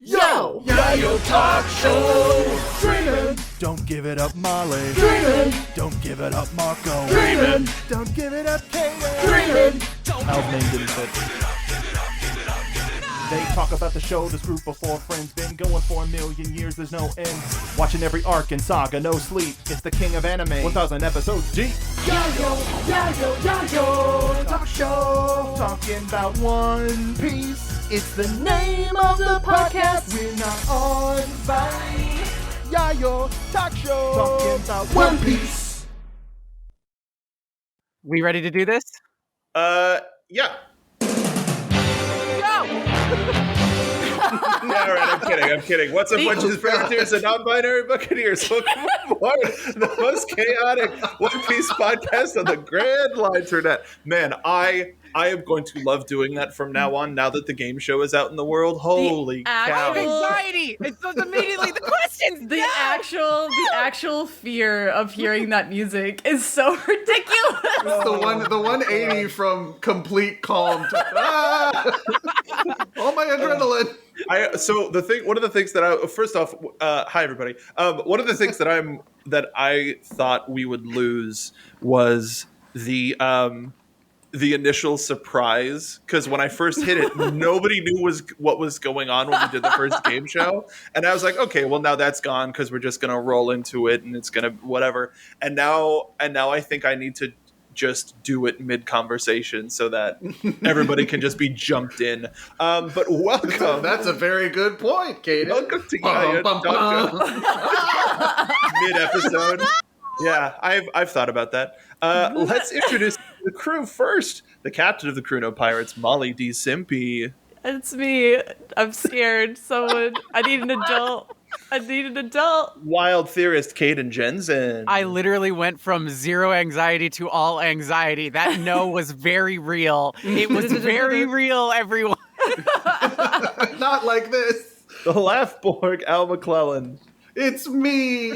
Yo! Yayo Talk Show! Dreamin'! Don't give it up, Molly. Dreamin'! Don't give it up, Marco. Dreamin'! Don't give it up, Kdin. Dreamin'! Al's name didn't fit. They talk about the show, this group of four friends been going for 1,000,000 years, there's no end. Watching every arc and saga, no sleep. It's the king of anime, 1,000 episodes deep. Yayo Talk Show! Talking about One Piece. It's the name of the podcast. We're not on Vine. Yayo Talk Show. Talking about One Piece. We ready to do this? Yeah. Yeah, all right, I'm kidding. What's up, bunches of Buccaneers and non-binary Buccaneers? Welcome aboard the most chaotic One Piece podcast on the Grand Line Internet. Man, I am going to love doing that from now on, now that the game show is out in the world. Holy cow. Anxiety! It's just immediately the questions! The actual fear of hearing that music is so ridiculous. The 180 from complete calm to all my adrenaline. One of the things that first off, hi everybody. One of the things that I thought we would lose was the initial surprise, because when I first hit it, nobody knew what was going on when we did the first game show, and I was like, okay, well now that's gone because we're just gonna roll into it and it's gonna whatever. And now I think I need to just do it mid-conversation so that everybody can just be jumped in. But welcome. That's a very good point, Kdin. Welcome to Yayo Talk Show. Mid-episode. Yeah, I've thought about that. Let's introduce the crew first. The captain of the crew, no pirates, Molly D. Simpy. It's me. I'm scared. I need an adult. Wild theorist Kdin Jensen. I literally went from zero anxiety to all anxiety. That no was very real. It was very real, everyone. Not like this. The Laughborg, Al McClellan. It's me.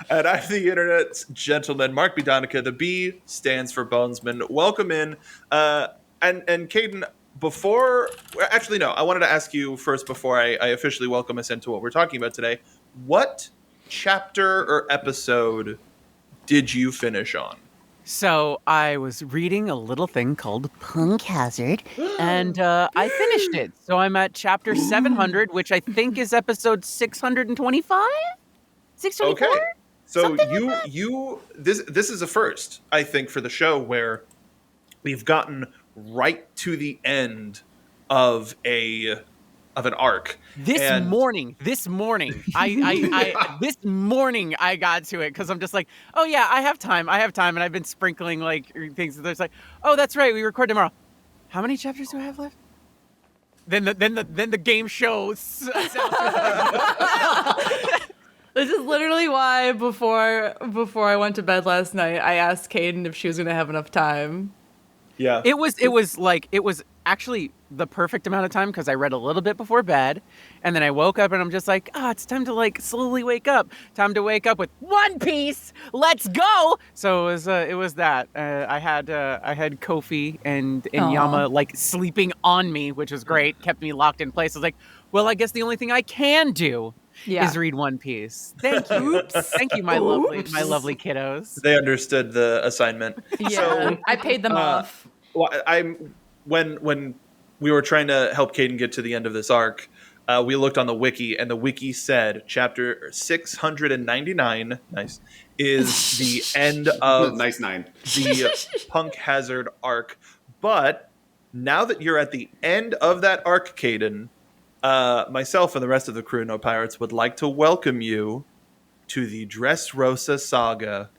And I'm the internet's gentleman, Mark B. Donica. The B stands for Bonesman. Welcome in. And Kdin, I wanted to ask you first before I officially welcome us into what we're talking about today. What chapter or episode did you finish on? So I was reading a little thing called Punk Hazard, and I finished it. So I'm at chapter 700, which I think is episode 625? 624? Okay. So Something this is a first, I think, for the show where we've gotten right to the end of an arc. This morning, I got to it because I'm just like, oh yeah, I have time, and I've been sprinkling like things. There's like, oh that's right, we record tomorrow. How many chapters do I have left? Then the game show sounds. This is literally why before I went to bed last night, I asked Kdin if she was going to have enough time. Yeah. It was actually the perfect amount of time because I read a little bit before bed, and then I woke up and I'm just like, it's time to like slowly wake up. Time to wake up with One Piece. Let's go. So it was that. I had Kofi and Yama like sleeping on me, which was great. Kept me locked in place. I was like, well, I guess the only thing I can do is read One Piece. Thank you. Oops. Thank you, my lovely kiddos. They understood the assignment. Yeah, So, I paid them off. Well, when we were trying to help Kdin get to the end of this arc, we looked on the wiki, and the wiki said chapter 699, is the end of Nice nine. the Punk Hazard arc. But now that you're at the end of that arc, Kdin, myself and the rest of the crew, No Pirates, would like to welcome you to the Dressrosa saga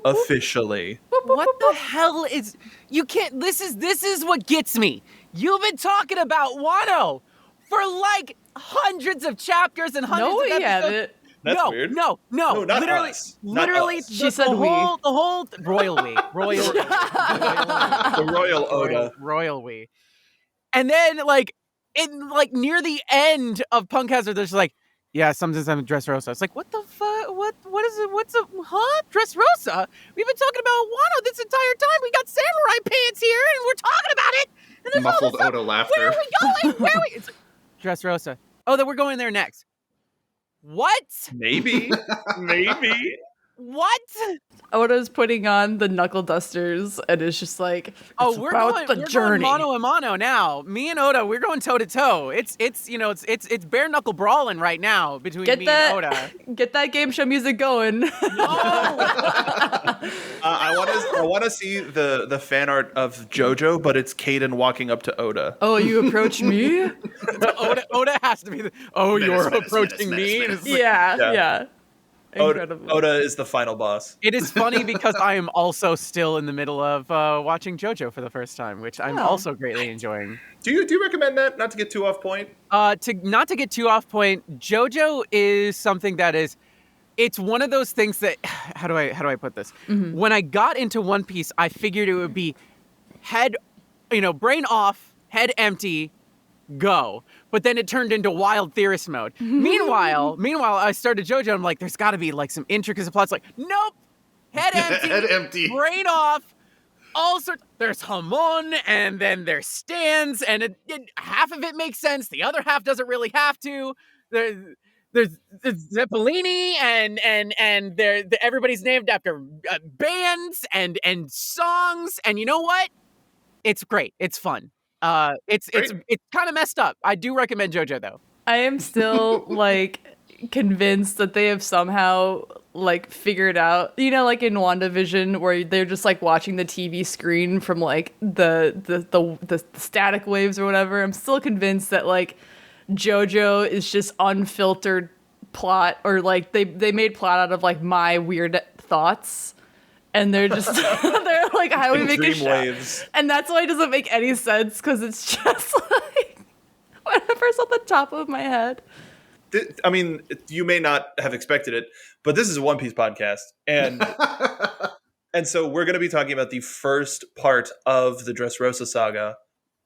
officially. What the hell is you can't this is what gets me. You've been talking about Wano for like hundreds of chapters and hundreds of episodes. haven't. That's weird. No, not literally, us. Not literally, us. She said the whole royal we. The Royal Oda. Royal we. And then like near the end of Punk Hazard, there's like, yeah, sometimes I'm Dressrosa. It's like, what the fuck? What is it? Dressrosa? We've been talking about Wano this entire time. We got samurai pants here, and we're talking about it. Muffled Oda laughter. Where are we going? Where are we? It's like, Dressrosa. Oh, that we're going there next. What? Maybe. Maybe. What? Oda's putting on the knuckle dusters and it's just like, Oh, it's we're about going the journey. mano a mano now. Me and Oda, we're going toe to toe. It's bare knuckle brawling right now between me and Oda. Get that game show music going. No. I want to see the fan art of JoJo, but it's Kdin walking up to Oda. Oh, you approach me? Oda has to be you're approaching me. menace. It's like- Yeah. Incredible. Oda is the final boss. It is funny because I am also still in the middle of watching JoJo for the first time, which I'm also greatly enjoying. Do you recommend that? Not to get too off point. Not to get too off point, JoJo is something that is. It's one of those things that how do I put this? Mm-hmm. When I got into One Piece, I figured it would be brain off, head empty, go. But then it turned into wild theorist mode. Meanwhile, I started JoJo. I'm like, there's got to be like some intricate plots. Like, nope, head empty, Head empty. brain off. All sorts. There's Hamon, and then there's stands, and half of it makes sense. The other half doesn't really have to. There's Zeppelini, and everybody's named after bands and songs. And you know what? It's great. It's fun. It's kind of messed up. I do recommend JoJo though. I am still like convinced that they have somehow like figured out, like in WandaVision where they're just like watching the TV screen from like the static waves or whatever. I'm still convinced that like JoJo is just unfiltered plot, or like they made plot out of like my weird thoughts. And they're just, they're like, how do we make a show? Dreamwaves. And that's why it doesn't make any sense, because it's just like, whatever's on the top of my head. I mean, you may not have expected it, but this is a One Piece podcast, and so we're going to be talking about the first part of the Dressrosa saga,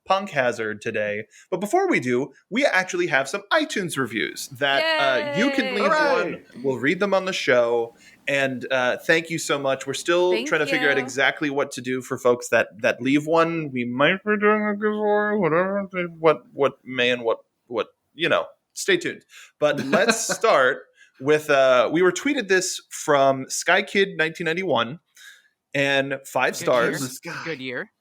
Punk Hazard, today. But before we do, we actually have some iTunes reviews that you can leave one. We'll read them on the show. And thank you so much. We're still trying to figure out exactly what to do for folks that leave one. We might be doing a giveaway, whatever. What may and what stay tuned. But let's start with we were tweeted this from SkyKid1991 and 5 stars. Good year.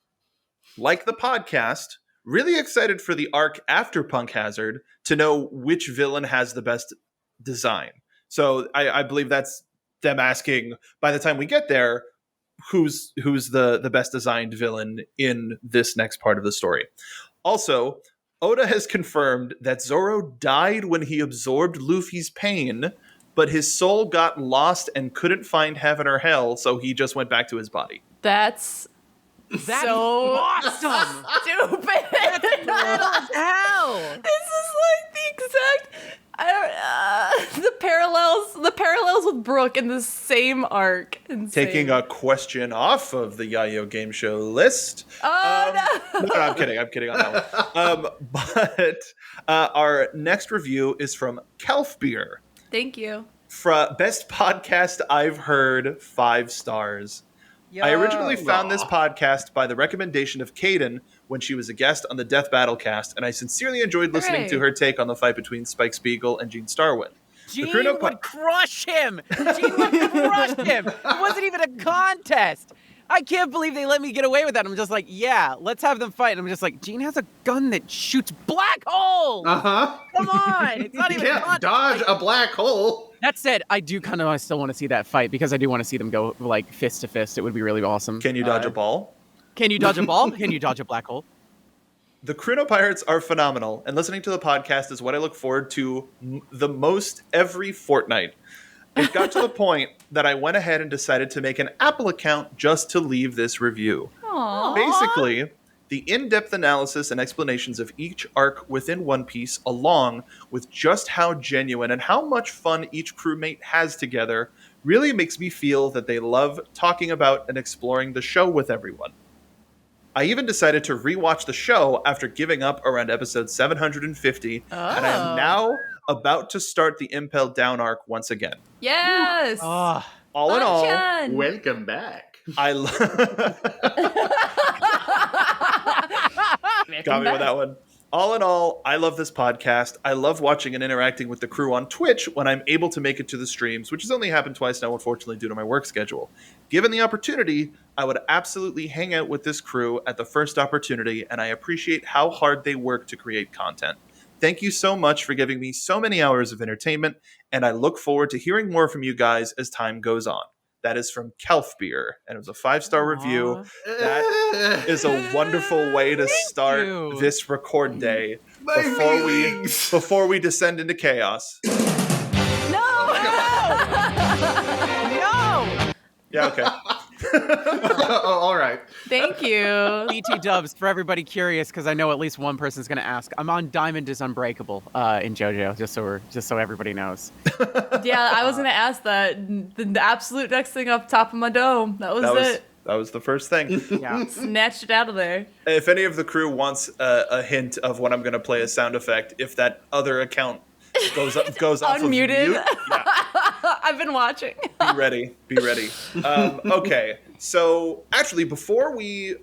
Like the podcast, really excited for the arc after Punk Hazard to know which villain has the best design. So I believe that's them asking, by the time we get there, who's the best designed villain in this next part of the story. Also, Oda has confirmed that Zoro died when he absorbed Luffy's pain, but his soul got lost and couldn't find heaven or hell, so he just went back to his body. That's so awesome. stupid. Metal as hell. This is like the exact the parallels with Brooke in the same arc. Insane. Taking a question off of the Yayo Game Show list. Oh no! No, I'm kidding on that one. But our next review is from Kelfbeer. Thank you. Best podcast I've heard, 5 stars. I originally found this podcast by the recommendation of Kdin when she was a guest on the Death Battle cast, and I sincerely enjoyed listening to her take on the fight between Spike Spiegel and Gene Starwind. Gene would crush him. Gene would crush him. It wasn't even a contest. I can't believe they let me get away with that. I'm just like, yeah, let's have them fight. And I'm just like, Gene has a gun that shoots black holes. Uh-huh. Come on. It's not You even a can't contest. dodge a black hole. That said, I do kind of still want to see that fight because I do want to see them go like fist to fist. It would be really awesome. Can you dodge a ball? Can you dodge a ball? Can you dodge a black hole? The Chrono Pirates are phenomenal, and listening to the podcast is what I look forward to the most every fortnight. It got to the point that I went ahead and decided to make an Apple account just to leave this review. Aww. Basically, the in-depth analysis and explanations of each arc within One Piece, along with just how genuine and how much fun each crewmate has together, really makes me feel that they love talking about and exploring the show with everyone. I even decided to rewatch the show after giving up around episode 750, and I am now about to start the Impel Down arc once again. Yes. All in all, Welcome back. I Got me with that one. All in all, I love this podcast. I love watching and interacting with the crew on Twitch when I'm able to make it to the streams, which has only happened twice now, unfortunately, due to my work schedule. Given the opportunity, I would absolutely hang out with this crew at the first opportunity, and I appreciate how hard they work to create content. Thank you so much for giving me so many hours of entertainment, and I look forward to hearing more from you guys as time goes on. That is from Kelfbeer, and it was a 5-star review. That is a wonderful way to start you. this record day My feelings. before we descend into chaos. No! No! Yeah, okay. Oh, all right. Thank you. BT dubs for everybody curious, because I know at least one person's going to ask. I'm on Diamond is Unbreakable in JoJo, just so everybody knows. Yeah, I was gonna ask that. The absolute next thing up top of my dome. That was it. That was the first thing. Yeah. Snatched it out of there. If any of the crew wants a hint of when I'm going to play a sound effect, if that other account goes off Unmuted. of mute, yeah, I've been watching. be ready. Okay, so actually, before we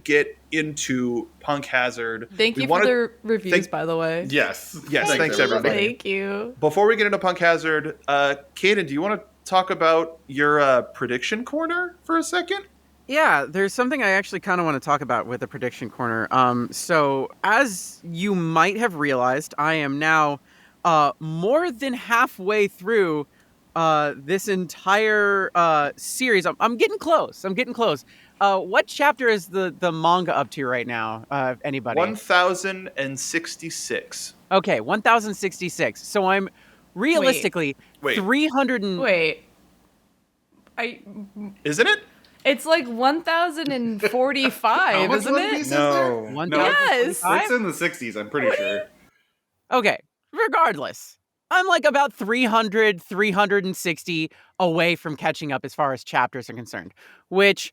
get into Punk Hazard, Thank we you wanted- for the reviews, by the way. Yes. Yes, thanks, everybody. Thank you. Before we get into Punk Hazard, Kdin, do you want to talk about your prediction corner for a second? Yeah, there's something I actually kind of want to talk about with the prediction corner. So as you might have realized, I am now more than halfway through this entire series. I'm getting close. What chapter is the manga up to right now? Anybody? 1066. Okay, 1066. So I'm realistically Wait. 300 and... Wait. Isn't it? It's like 1045, How much isn't One it? Piece is there? No. One No, Yes. It's in the 60s, I'm pretty sure. Okay, regardless, I'm like about 300, 360 away from catching up as far as chapters are concerned, which,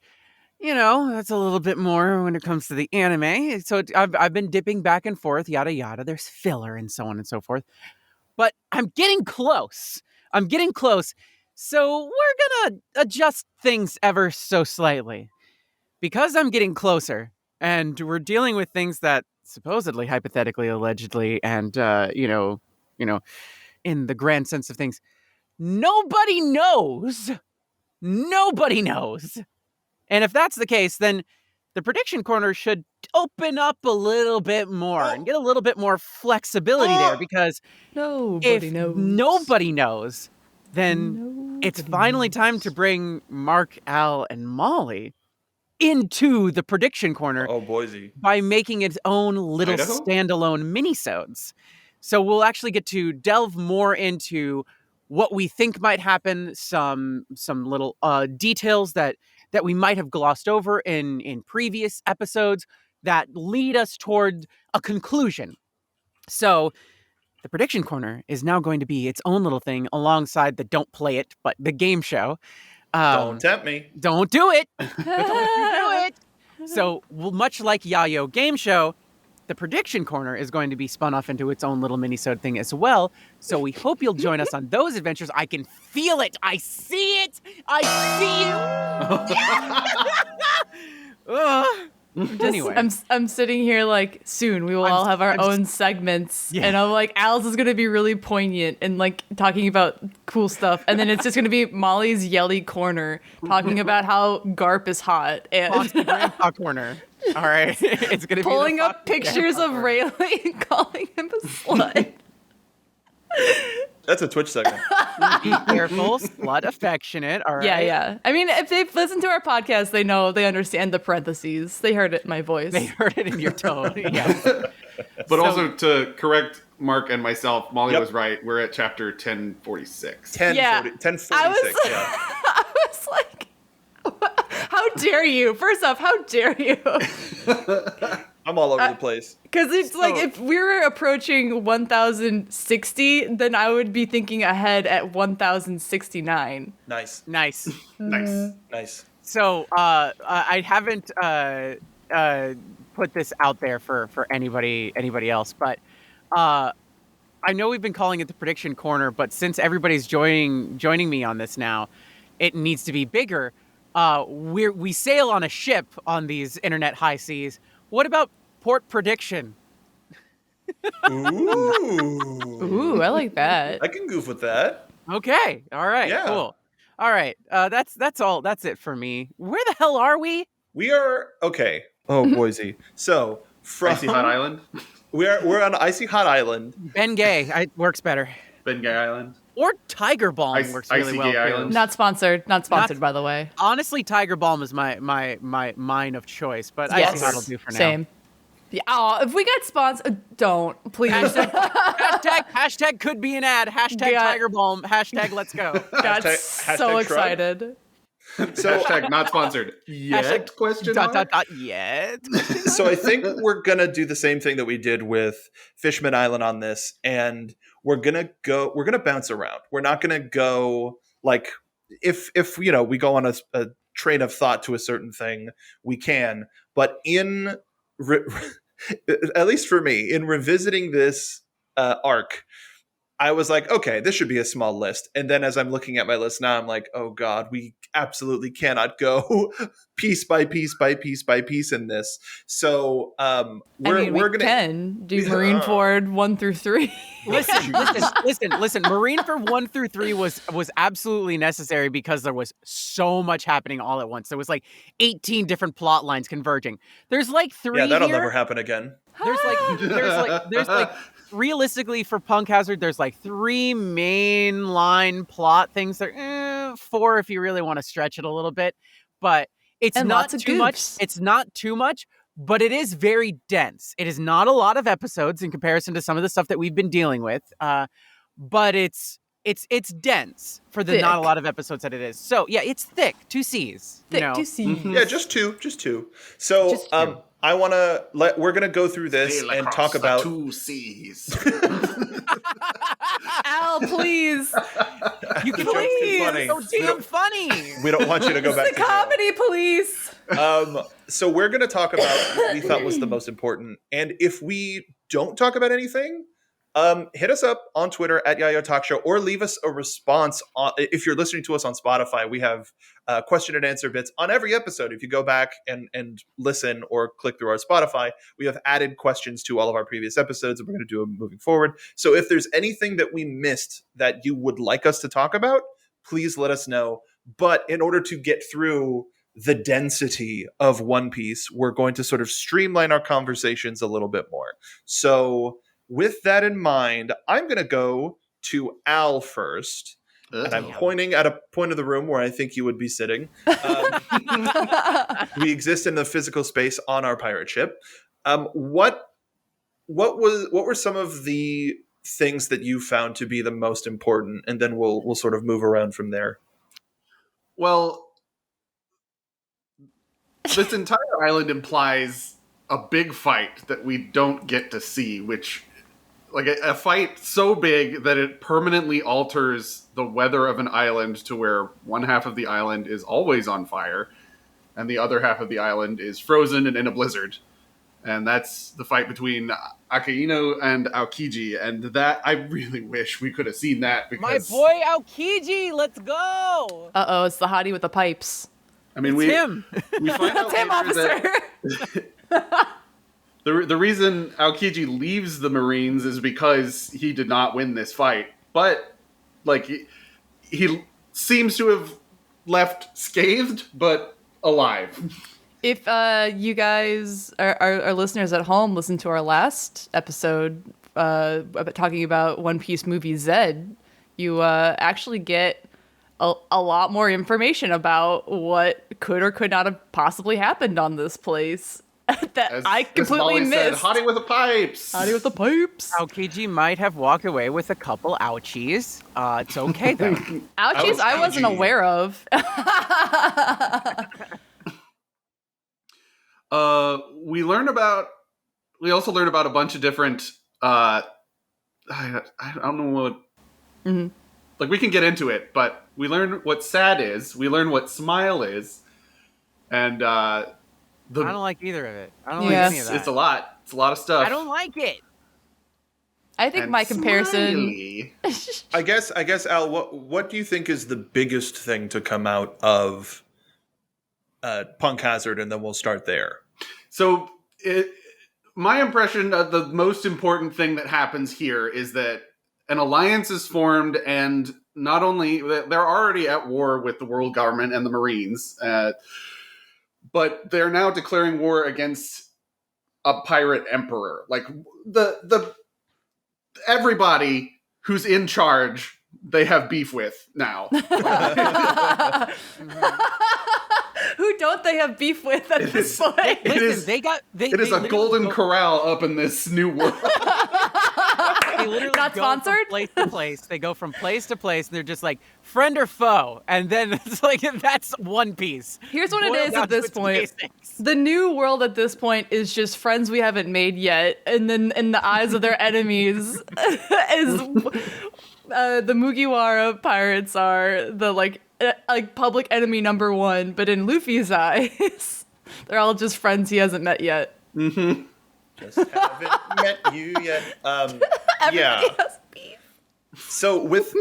that's a little bit more when it comes to the anime. So I've been dipping back and forth, yada, yada. There's filler and so on and so forth. But I'm getting close. So we're going to adjust things ever so slightly. Because I'm getting closer, and we're dealing with things that supposedly, hypothetically, allegedly, and, in the grand sense of things, nobody knows. And if that's the case, then the prediction corner should open up a little bit more and get a little bit more flexibility there, because Nobody if knows. nobody knows, then it's finally time to bring Mark, Al, and Molly into the prediction corner Oh, Boise. by making its own little Idaho? standalone minisodes. So we'll actually get to delve more into what we think might happen, some little details that we might have glossed over in previous episodes that lead us toward a conclusion. So the prediction corner is now going to be its own little thing alongside the Don't Play It, but the game show. Don't tempt me. Don't do it. Don't do it. So much like Yayo Game Show, the prediction corner is going to be spun off into its own little mini-sode thing as well. So we hope you'll join us on those adventures. I can feel it. I see it. I see you. Anyway. I'm sitting here like, soon we will all have our own segments, Yeah. and I'm like, Al's is gonna be really poignant and like talking about cool stuff, and then it's just gonna be Molly's yelly corner talking about how Garp is hot and Foxy Grandpa corner. All right. It's going to be pulling the up Foxy pictures Grandpa of corner. Rayleigh and calling him a slut. That's a Twitch segment. Be careful, slut affectionate. All right. Yeah. I mean, if they've listened to our podcast, they understand the parentheses. They heard it in my voice. They heard it in your tone. Yes. But also to correct Mark and myself, Molly Yep. was right. We're at chapter 1046. 1046, I was, yeah. I was like, how dare you? First off, how dare you? I'm all over the place. Because it's like, if we were approaching 1060, then I would be thinking ahead at 1069. Nice. Nice. Nice. So I haven't put this out there for anybody else, but I know we've been calling it the prediction corner, but since everybody's joining me on this now, it needs to be bigger. We sail on a ship on these internet high seas. What about port prediction. Ooh, I like that. I can goof with that. Okay. All right. Yeah. Cool. All right. That's all. That's it for me. Where the hell are we? We are okay. Oh, Boise. So from Icy Hot Island, we're on Icy Hot Island. Bengay. Works better. Bengay Island, Or Tiger Balm works really Icy well Gay too. Island. Not sponsored. Not sponsored, by the way. Honestly, Tiger Balm is my mine of choice, but Yes. Icy Hot will do for now. Same. Yeah, oh, if we got sponsored, don't please. Hashtag could be an ad. Hashtag Yeah. Tiger Balm. Hashtag let's go. Got Hashtag so shrug. excited. So Hashtag not sponsored yet? Hashtag Question dot, mark? dot, dot, yet. so I think we're gonna do the same thing that we did with Fishman Island on this, and we're gonna bounce around. We're not gonna go like if we go on a train of thought to a certain thing, we can. But at least for me, in revisiting this arc, I was like, okay, this should be a small list. And then as I'm looking at my list now, I'm like, oh God, we absolutely cannot go piece by piece by piece by piece in this. So we're we gonna can do Marine Ford 1 through 3. Listen. Marine for 1 through 3 was absolutely necessary because there was so much happening all at once. There was like 18 different plot lines converging. There's like 3 yeah, that'll here. never happen again. There's like realistically for Punk Hazard, there's like 3 main line plot things. There 4 if you really want to stretch it a little bit, but it's And not lots of too much. goofs. It's not too much, but it is very dense. It is not a lot of episodes in comparison to some of the stuff that we've been dealing with, but it's dense for the not a Thick. lot of episodes that it is. So yeah, it's thick. 2 C's. Thick you know? to see. Yeah, just two. So Just two. we're gonna go through this Sail and across talk the about 2 seas. Al, please. You can Please. funny. so damn funny. we don't want you to go back The to jail. comedy police. So we're going to talk about what we thought was the most important. And if we don't talk about anything, hit us up on Twitter at Yayo Talk Show, or leave us a response. If you're listening to us on Spotify, we have question and answer bits on every episode. If you go back and listen or click through our Spotify, we have added questions to all of our previous episodes, and we're going to do them moving forward. So if there's anything that we missed that you would like us to talk about, please let us know. But in order to get through the density of One Piece, we're going to sort of streamline our conversations a little bit more. So with that in mind, I'm going to go to Al first. And I'm pointing at a point of the room where I think you would be sitting. We exist in the physical space on our pirate ship. What were some of the things that you found to be the most important? And then we'll sort of move around from there. Well, this entire island implies a big fight that we don't get to see, which, like a fight so big that it permanently alters the weather of an island to where one half of the island is always on fire and the other half of the island is frozen and in a blizzard. And that's the fight between Akainu and Aokiji. And that, I really wish we could have seen that, My because boy Aokiji, let's go. Uh-oh, it's the hottie with the pipes. I mean, It's him. we find out Tim, later officer. that the reason Aokiji leaves the Marines is because he did not win this fight. But like he seems to have left scathed but alive. If you guys, our listeners at home, listen to our last episode talking about One Piece movie Zed, you actually get a lot more information about what could or could not have possibly happened on this place that I completely Molly said, missed. Hottie with the pipes. Hottie with the pipes. Aokiji might have walked away with a couple ouchies. It's okay though. Ouchies I wasn't Ouchie. aware of. We also learn about a bunch of different I don't know what like we can get into it, but we learn what sad is, we learn what smile is, and I don't like either of it. I don't Yeah. like any of that. it's a lot. It's a lot of stuff. I don't like it. I think And my comparison. smiley. I guess Al, what do you think is the biggest thing to come out of Punk Hazard, and then we'll start there. So my impression of the most important thing that happens here is that an alliance is formed, and not only they're already at war with the world government and the Marines, but they're now declaring war against a pirate emperor. Like the everybody who's in charge, they have beef with now. Who don't they have beef with at this point? It is a golden corral up in this new world. They literally Not go sponsored? from place to place. They go from place to place, and they're just like, friend or foe, and then it's like, that's One Piece. Here's what it Boiled is down at to this its point. basics. The new world at this point is just friends we haven't made yet, and then in the eyes of their enemies, is the Mugiwara pirates are the like public enemy number one. But in Luffy's eyes, they're all just friends he hasn't met yet. Just haven't met you yet. Yeah. Everybody has beef. So with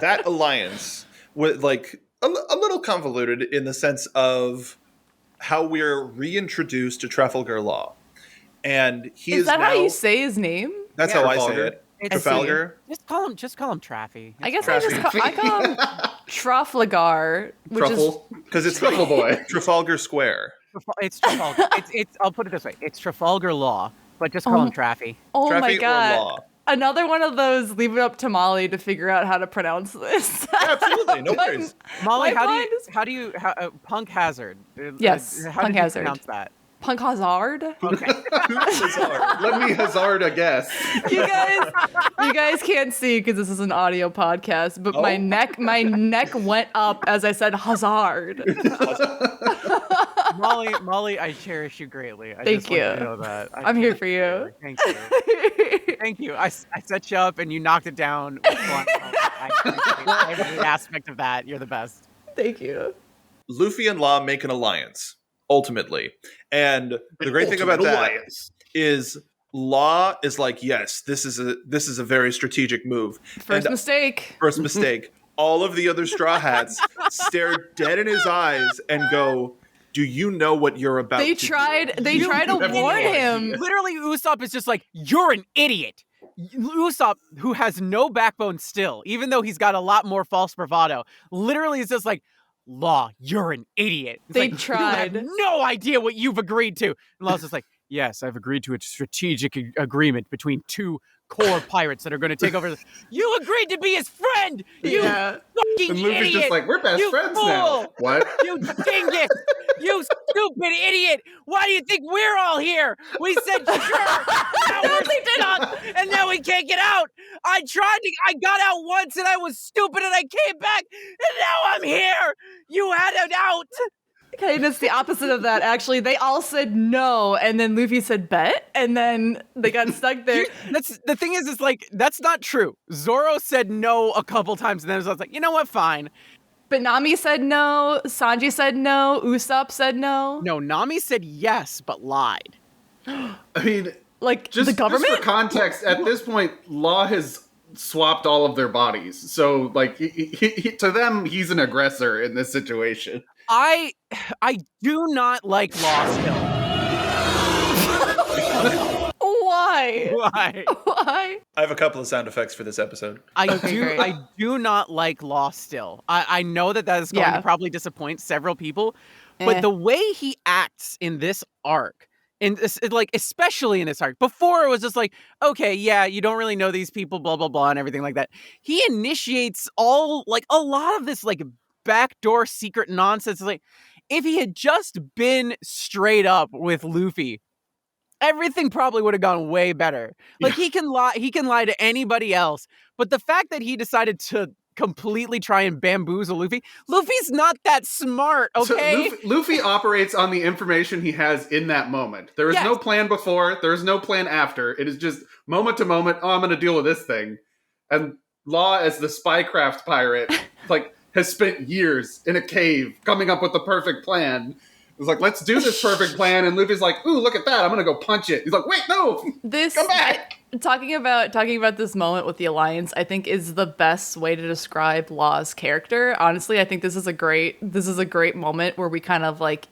that alliance, with like a little convoluted in the sense of how we're reintroduced to Trafalgar Law, and he is Is that now, how you say his name? That's Yeah. how I say Trafalgar. it. It's- Trafalgar. Just call him Traffy. I guess I call him Trafalgar, which Truffle. Because it's Truffle boy. Trafalgar Square. It's Trafalgar. it's I'll put it this way. It's Trafalgar Law, but just call him Traffy. oh my Traffic or god. law? Another one of those, leave it up to Molly to figure out how to pronounce this. Absolutely, no worries. Molly, My mind is- how do you Punk Hazard? Yes, how Punk did you Hazard. pronounce that? Punk Hazard. Let me hazard a guess. You guys can't see because this is an audio podcast, but my neck went up as I said Hazard. Molly, I cherish you greatly. I Thank just want you to you. know that. I'm here for you. Thank you. Thank you. I set you up and you knocked it down. With one. I appreciate every aspect of that. You're the best. Thank you. Luffy and Law make an alliance ultimately, and the great thing about that is Law is like, yes, this is a very strategic move. First mistake. First mistake. All of the other Straw Hats stare dead in his eyes and go, "Do you know what you're about They to tried do?" to warn him. Literally, Usopp is just like, you're an idiot. Usopp, who has no backbone still, even though he's got a lot more false bravado, literally is just like, Law, you're an idiot. It's They like, tried. You have no idea what you've agreed to. And Law's just like, yes, I've agreed to a strategic agreement between two core pirates that are going to take over. You agreed to be his friend. You fucking And Luffy's idiot. just like, we're best You friends fool. now. What? You dingus! You stupid idiot! Why do you think we're all here? We said sure. Now we're stuck, and now we can't get out. I got out once, and I was stupid, and I came back, and now I'm here. You had it out. Okay, that's the opposite of that, actually. They all said no, and then Luffy said bet, and then they got stuck there. That's the thing is like that's not true. Zoro said no a couple times, and then I was like, you know what? Fine. But Nami said no, Sanji said no, Usopp said no. No, Nami said yes, but lied. I mean, Like, just, the government? just for context, at this point, Law has swapped all of their bodies. So, like, to them, he's an aggressor in this situation. I do not like Law still. Why? Why? Why? I have a couple of sound effects for this episode. great. I do not like Law still. I know that is going to probably disappoint several people, but the way he acts in this arc, in this, like especially in this arc, before it was just like, okay, yeah, you don't really know these people, blah blah blah, and everything like that. He initiates all like a lot of this like backdoor secret nonsense. Like if he had just been straight up with Luffy, everything probably would have gone way better. Like he can lie to anybody else, but the fact that he decided to completely try and bamboozle Luffy's not that smart, okay? So Luffy operates on the information he has in that moment. There is no plan before, there is no plan after. It is just moment to moment, oh, I'm going to deal with this thing. And Law, as the spycraft pirate, like, has spent years in a cave coming up with the perfect plan. It's like, let's do this perfect plan. And Luffy's like, ooh, look at that. I'm going to go punch it. He's like, wait, no, come back. Talking about this moment with the Alliance, I think is the best way to describe Law's character. Honestly, I think this is a great moment where we kind of like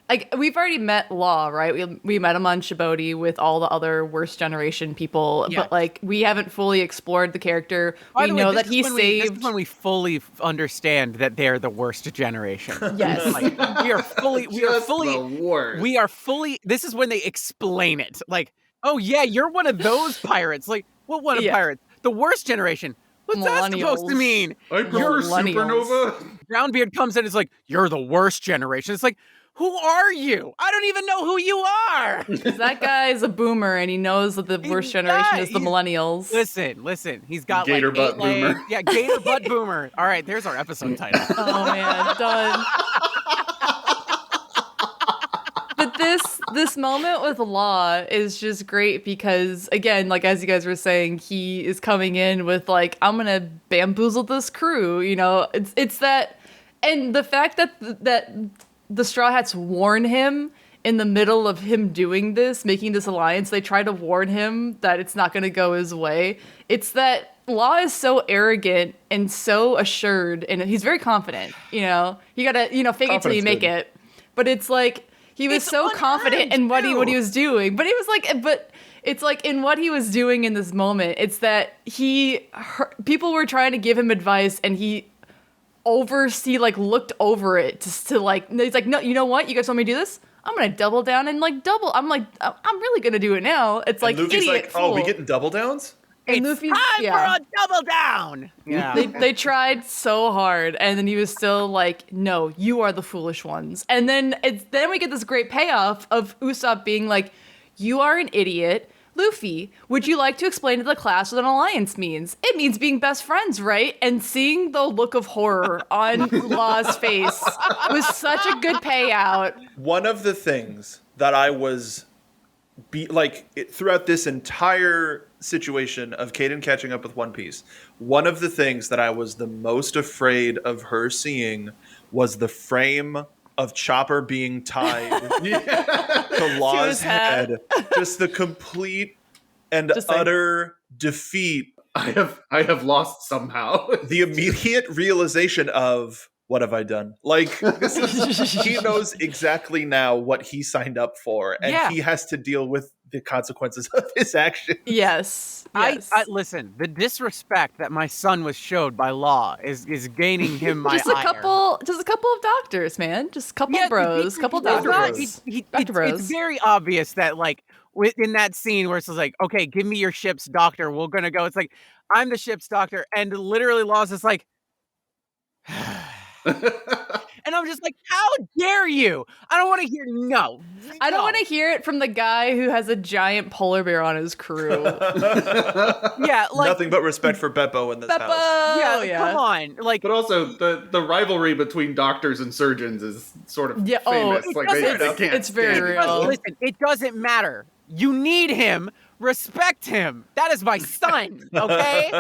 like we've already met Law, right? We met him on Shibodi with all the other worst generation people, Yeah. but like we haven't fully explored the character. By We the way, know this that is he when saved. This is when we fully understand that they're the worst generation. Yes. Like, we are fully. Just the worst. We are fully. This is when they explain it. Like, oh yeah, you're one of those pirates. Like, what one of Yeah. pirates? The worst generation. What's that supposed to Millennials. mean? I prefer Millennials. Supernova. Brownbeard comes in and is like, you're the worst generation. It's like, who are you? I don't even know who you are. 'Cause that guy is a boomer and he knows that the worst generation is the millennials. Listen. He's got Gator like butt 8 legs. boomer. Yeah, Gator butt boomer. All right, there's our episode title. Oh man, done. But this moment with Law is just great because again, like as you guys were saying, he is coming in with like, I'm gonna bamboozle this crew. You know, it's that, and the fact that the Straw Hats warn him in the middle of him doing this, making this alliance, they try to warn him that it's not gonna go his way. It's that Law is so arrogant and so assured, and he's very confident. You know, you gotta fake it till you make it. But it's like he was It's so confident in what he too. was doing. But it was like, but it's like in what he was doing in this moment. It's that people were trying to give him advice, and he looked over it to like. He's like, no, you know what? You guys want me to do this? I'm gonna double down and like double. I'm really gonna do it now. It's like And Luffy's idiot like, fool. oh, we getting double downs? And It's Luffy's time yeah. for a double down. Yeah. They tried so hard, and then he was still like, "No, you are the foolish ones." And then we get this great payoff of Usopp being like, "You are an idiot, Luffy. Would you like to explain to the class what an alliance means? It means being best friends, right?" And seeing the look of horror on Law's face was such a good payout. One of the things that I was throughout this entire situation of Kdin catching up with One Piece, one of the things that I was the most afraid of her seeing was the frame of Chopper being tied to Law's his head. head. Just the complete and Just like- utter defeat. I have lost somehow. The immediate realization of, what have I done? Like, he knows exactly now what he signed up for, and Yeah. he has to deal with the consequences of his actions. Yes. I listen. The disrespect that my son was showed by Law is gaining him my just a ire. couple of doctors, man. Just a couple bros, couple Doctor doctors. bros. Dr. Bros. It's very obvious that like in that scene where it's just like, okay, give me your ship's doctor. We're gonna go. It's like, I'm the ship's doctor, and literally Law's just like. And I'm just like, how dare you? I don't want to hear no. I don't want to hear it from the guy who has a giant polar bear on his crew. Yeah, like Nothing but respect for Beppo in this Beppo! house. yeah, come on, like But also the rivalry between doctors and surgeons is sort of Yeah, famous. it Like doesn't- they can't it's very stand each real. other. listen, it doesn't matter. You need him. Respect him. That is my son. Okay.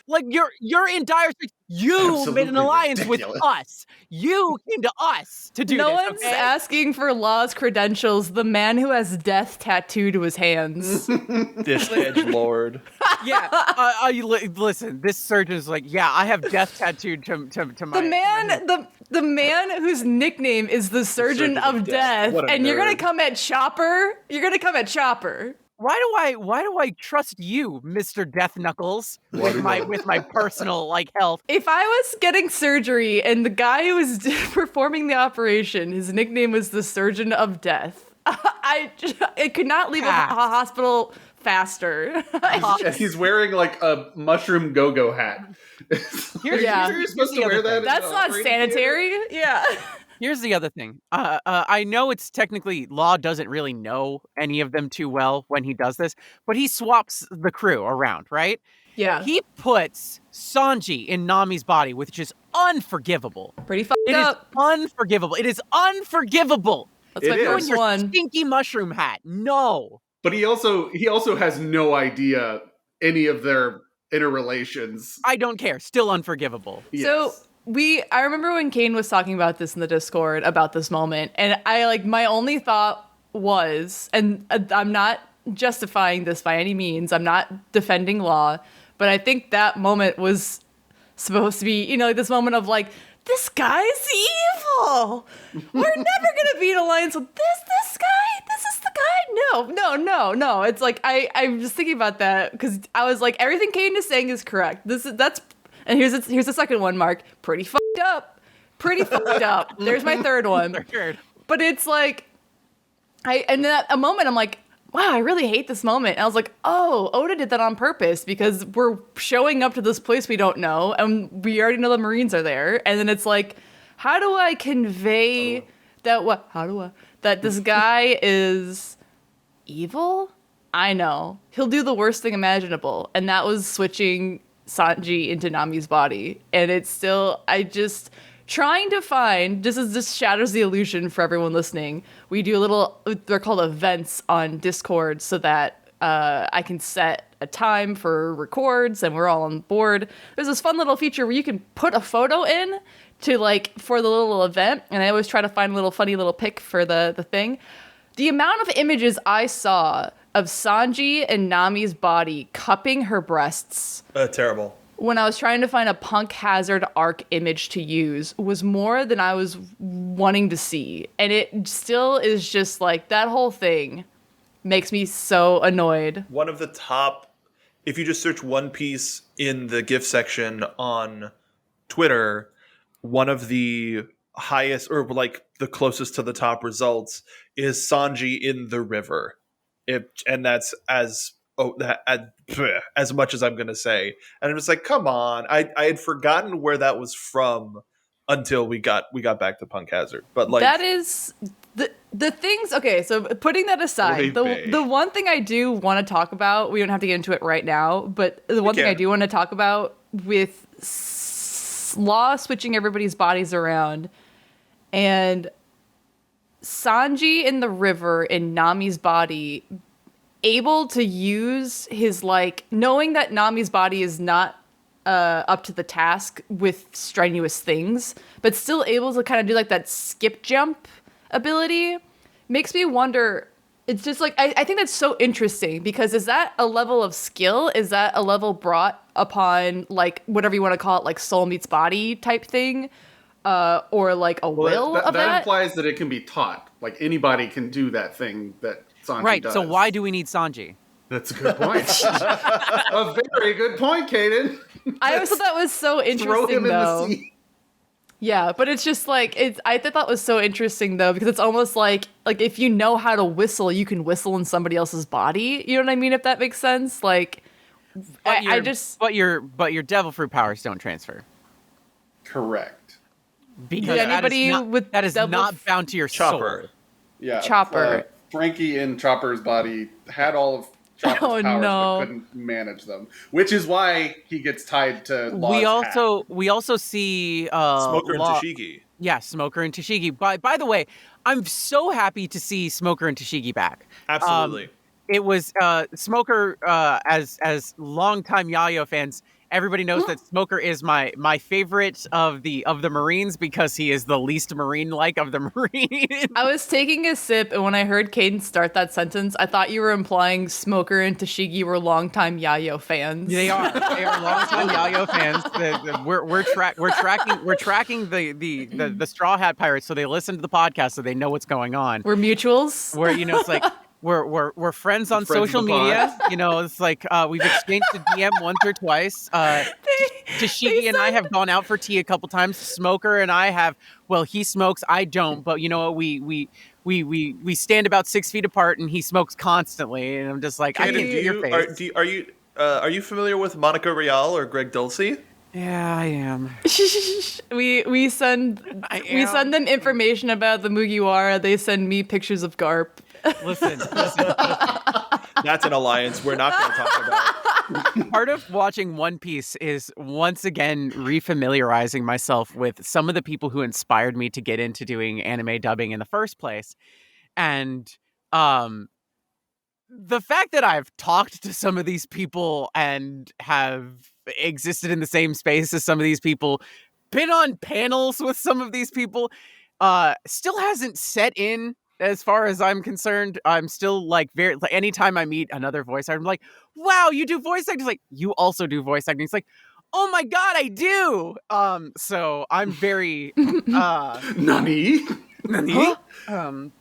Like you're in dire straits. You Absolutely made an alliance ridiculous. with us. You came to us to do No this. one's okay? asking for Law's credentials. The man who has death tattooed to his hands. This edge lord. Yeah. Listen, this surgeon's like, yeah, I have death tattooed to my. The man whose nickname is the Surgeon of Death, What a and you're gonna nerd. come at Chopper. You're gonna come at Chopper. Why do I trust you, Mr. Death Knuckles, with my personal like health? If I was getting surgery and the guy who was performing the operation, his nickname was the Surgeon of Death, I could not leave a hospital faster. And he's wearing like a mushroom go-go hat. Yeah. You're supposed the to wear other that. thing. in That's the not operating theater? sanitary. Yeah. Here's the other thing. I know it's technically Law doesn't really know any of them too well when he does this, but he swaps the crew around, right? Yeah. He puts Sanji in Nami's body, which is unforgivable. Pretty fucked It is up. unforgivable. It is unforgivable. That's my It is. first Your one. stinky mushroom hat. No. But he also has no idea any of their interrelations. I don't care. Still unforgivable. So I remember when Kane was talking about this in the Discord about this moment, and my only thought was, and I'm not justifying this by any means, I'm not defending Law, but I think that moment was supposed to be, this moment of like, this guy's evil. We're never gonna be in alliance with this guy. This is the guy. No. It's like I'm just thinking about that because I was like, everything Kdin is saying is correct. And here's the second one, Mark. Pretty fucked up. There's my third one. But it's like, and at a moment I'm like, wow, I really hate this moment. And I was like, oh, Oda did that on purpose because we're showing up to this place we don't know, and we already know the Marines are there. And then it's like, how do I convey that this guy is evil? I know. He'll do the worst thing imaginable. And that was switching Sanji into Nami's body. And it's still, trying to find, this shatters the illusion for everyone listening. We do they're called events on Discord so that I can set a time for records and we're all on board. There's this fun little feature where you can put a photo in for the little event. And I always try to find a little funny little pic for the thing. The amount of images I saw of Sanji and Nami's body cupping her breasts. Terrible. When I was trying to find a Punk Hazard arc image to use was more than I was wanting to see. And it still is just like, that whole thing makes me so annoyed. One of the top, if you just search One Piece in the GIF section on Twitter, one of the highest, or like the closest to the top results is Sanji in the river. And that's as much as I'm going to say. And I'm just like, come on. I had forgotten where that was from until we got back to Punk Hazard. But like, that is the things. Okay, so putting that aside, the one thing I do want to talk about, we don't have to get into it right now, but the one thing I do want to talk about with Law switching everybody's bodies around and Sanji in the river in Nami's body, able to use his, like, knowing that Nami's body is not up to the task with strenuous things, but still able to kind of do like that skip jump ability, makes me wonder. It's just like, I think that's so interesting because is that a level of skill? Is that a level brought upon, like, whatever you want to call it, like soul meets body type thing? Or like a will of that? That implies that it can be taught. Like anybody can do that thing that Sanji does. So why do we need Sanji? That's a good point. A very good point, Kdin. I always thought that was so interesting, Throw him though. in the sea. Yeah, but it's just like, I thought that was so interesting, though, because it's almost like if you know how to whistle, you can whistle in somebody else's body. You know what I mean? If that makes sense. Like, But your devil fruit powers don't transfer. Correct. Because that is not bound to your Chopper. soul. Yeah. Chopper. Frankie in Chopper's body had all of Chopper's powers but couldn't manage them, which is why he gets tied to Law's We also see Smoker and Tashigi. Yeah, Smoker and Tashigi. By the way, I'm so happy to see Smoker and Tashigi back. Absolutely. It was Smoker, as longtime Yayo fans, everybody knows that Smoker is my favorite of the Marines because he is the least Marine-like of the Marines. I was taking a sip, and when I heard Kdin start that sentence, I thought you were implying Smoker and Tashigi were longtime Yayo fans. They are. They are longtime Yayo fans. We're tracking the Straw Hat Pirates, so they listen to the podcast, so they know what's going on. We're mutuals. Where it's like. We're friends on social media. You know, it's like we've exchanged a DM once or twice. Tashigi and I have gone out for tea a couple times. Smoker and I have. Well, he smokes, I don't. But you know what? We stand about 6 feet apart, and he smokes constantly. And I'm just like, I can see your face. Are you familiar with Monica Rial or Greg Dulce? Yeah, I am. we send them information about the Mugiwara. They send me pictures of Garp. Listen. That's an alliance we're not going to talk about. Part of watching One Piece is once again refamiliarizing myself with some of the people who inspired me to get into doing anime dubbing in the first place. And the fact that I've talked to some of these people and have existed in the same space as some of these people, been on panels with some of these people, still hasn't set in. As far as I'm concerned, I'm still like anytime I meet another voice actor, I'm like, wow, you do voice acting. It's like, you also do voice acting. It's like, Oh my god, I do. So I'm very Nani?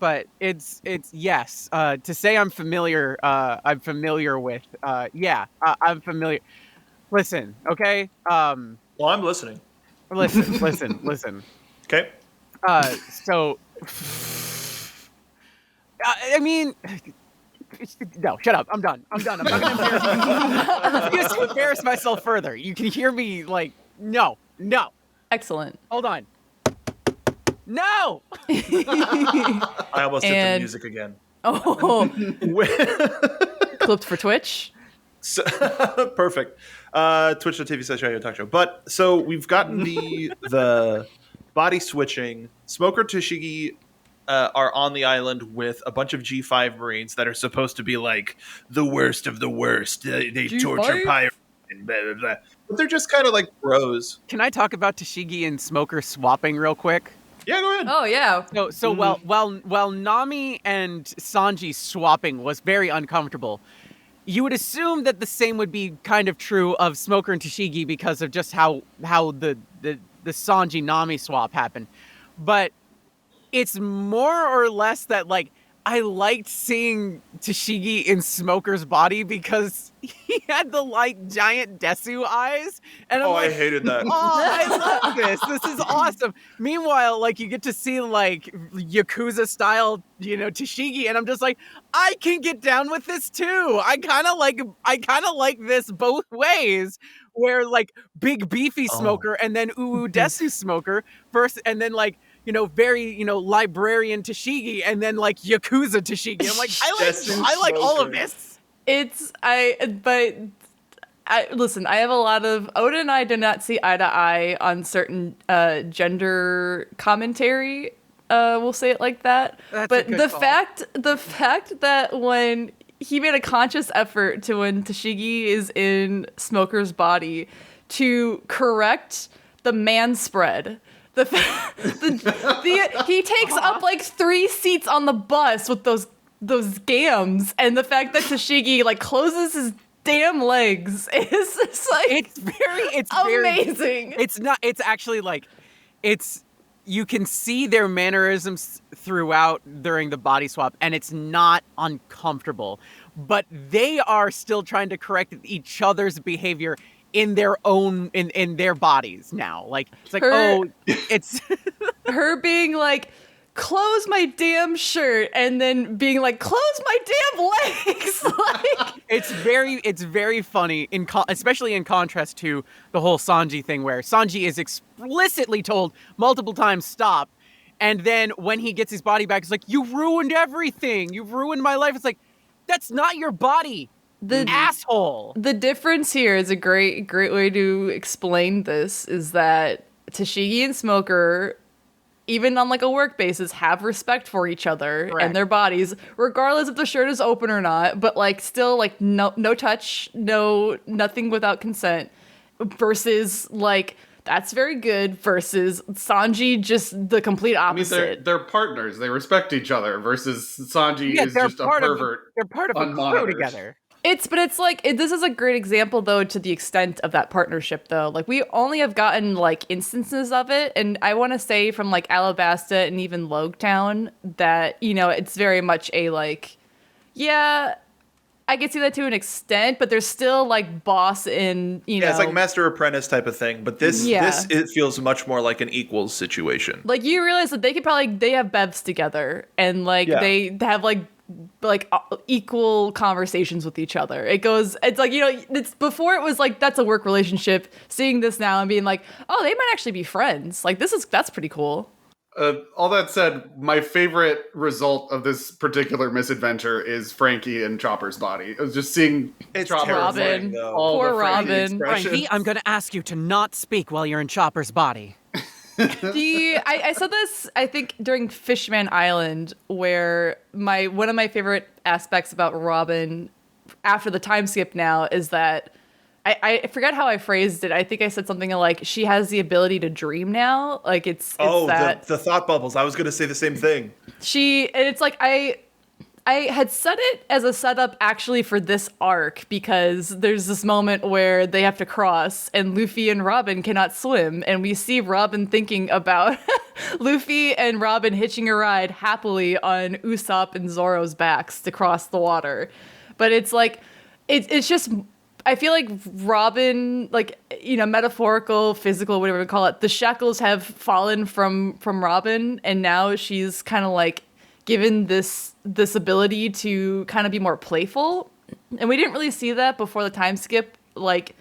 but it's yes. To say I'm familiar with I'm familiar. Listen, okay? Well, I'm listening. Listen. Okay. So I mean, no, shut up. I'm done. I'm not gonna embarrass myself. I refuse to embarrass myself further. You can hear me like, no. Excellent. Hold on. No! I almost hit the And- music again. Oh, clipped for Twitch. So, perfect. Twitch.tv/radio talk show. But so we've gotten the body switching. Smoker Toshigi are on the island with a bunch of G5 Marines that are supposed to be like the worst of the worst. They torture pirates and blah, blah, blah. But they're just kind of like bros. Can I talk about Toshigi and Smoker swapping real quick? Yeah, go ahead. Oh yeah. So while Nami and Sanji swapping was very uncomfortable, you would assume that the same would be kind of true of Smoker and Toshigi because of just how the Sanji Nami swap happened. But it's more or less that like I liked seeing Toshigi in Smoker's body because he had the like giant Desu eyes, and I'm I like, hated that. oh, I love this. This is awesome. Meanwhile, like you get to see like Yakuza style, Toshigi, and I'm just like, I can get down with this too. I kind of like this both ways, where like big beefy Smoker and then Desu Smoker first, and then like very librarian Toshigi, and then like Yakuza Toshigi. I'm like, I like all of this. Listen, I have a lot of Oda and I do not see eye to eye on certain gender commentary. We'll say it like that. That's but a good the call. fact that when he made a conscious effort to, when Toshigi is in Smoker's body, to correct the man spread. He takes up like 3 seats on the bus with those gams, and the fact that Toshigi like closes his damn legs is just like It's very amazing. It's actually like you can see their mannerisms throughout during the body swap, and it's not uncomfortable, but they are still trying to correct each other's behavior in their own in their bodies now. Like it's like it's her being like, close my damn shirt, and then being like, close my damn legs. Like, it's very funny especially in contrast to the whole Sanji thing, where Sanji is explicitly told multiple times stop, and then when he gets his body back, it's like, you ruined everything, you've ruined my life. It's like, that's not your body, asshole. The difference here is a great way to explain this, is that Toshigi and Smoker, even on like a work basis, have respect for each other and their bodies, regardless if the shirt is open or not, but like still like no touch, nothing without consent, versus like, that's very good, versus Sanji just the complete opposite. I mean, they're partners. They respect each other, versus Sanji is just a pervert. They're part of a crew unmonitored. together. It's like, this is a great example though, to the extent of that partnership though. Like, we only have gotten like instances of it, and I want to say from like Alabasta and even Logetown that, it's very much a like, yeah, I can see that to an extent, but there's still like boss in, Yeah, it's like master apprentice type of thing, but this it feels much more like an equals situation. Like, you realize that they have bevs together, and like they have like equal conversations with each other. It's like, it's before it was like, that's a work relationship. Seeing this now and being like, oh, they might actually be friends. Like, that's pretty cool. All that said, my favorite result of this particular misadventure is Frankie and Chopper's body. I was just seeing Chopper Robin. like, all Poor the Frankie Robin. expressions. Frankie, I'm going to ask you to not speak while you're in Chopper's body. I said this, I think, during Fishman Island, where one of my favorite aspects about Robin after the time skip now is that I forget how I phrased it. I think I said something like, she has the ability to dream now. Like, it's that the thought bubbles. I was going to say the same thing. it's like, I had set it as a setup actually for this arc because there's this moment where they have to cross and Luffy and Robin cannot swim, and we see Robin thinking about Luffy and Robin hitching a ride happily on Usopp and Zoro's backs to cross the water. But it's like it's just, I feel like Robin, like, you know, metaphorical, physical, whatever we call it, the shackles have fallen from Robin, and now she's kind of like given this ability to kind of be more playful. And we didn't really see that before the time skip. Like,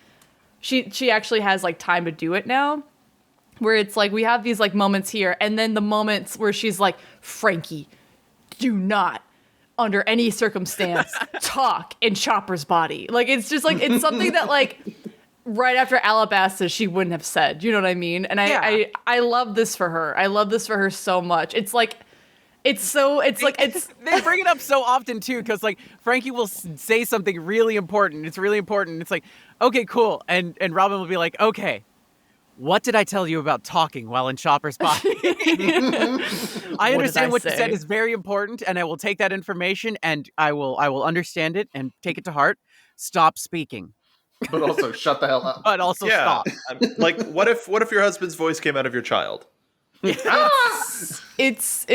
she actually has like time to do it now, where it's like we have these like moments here, and then the moments where she's like, Frankie, do not under any circumstance talk in Chopper's body. Like, it's just like, it's something that like right after Alabasta she wouldn't have said, you know what I mean? And I love this for her. I love this for her so much. It's like, it's they bring it up so often too, because like Frankie will say something really important. It's really important. It's like, okay, cool. And Robin will be like, okay, what did I tell you about talking while in Chopper's body? I understand what you said is very important, and I will take that information and I will understand it and take it to heart. Stop speaking. But also shut the hell up. But also stop. Like, what if your husband's voice came out of your child? it's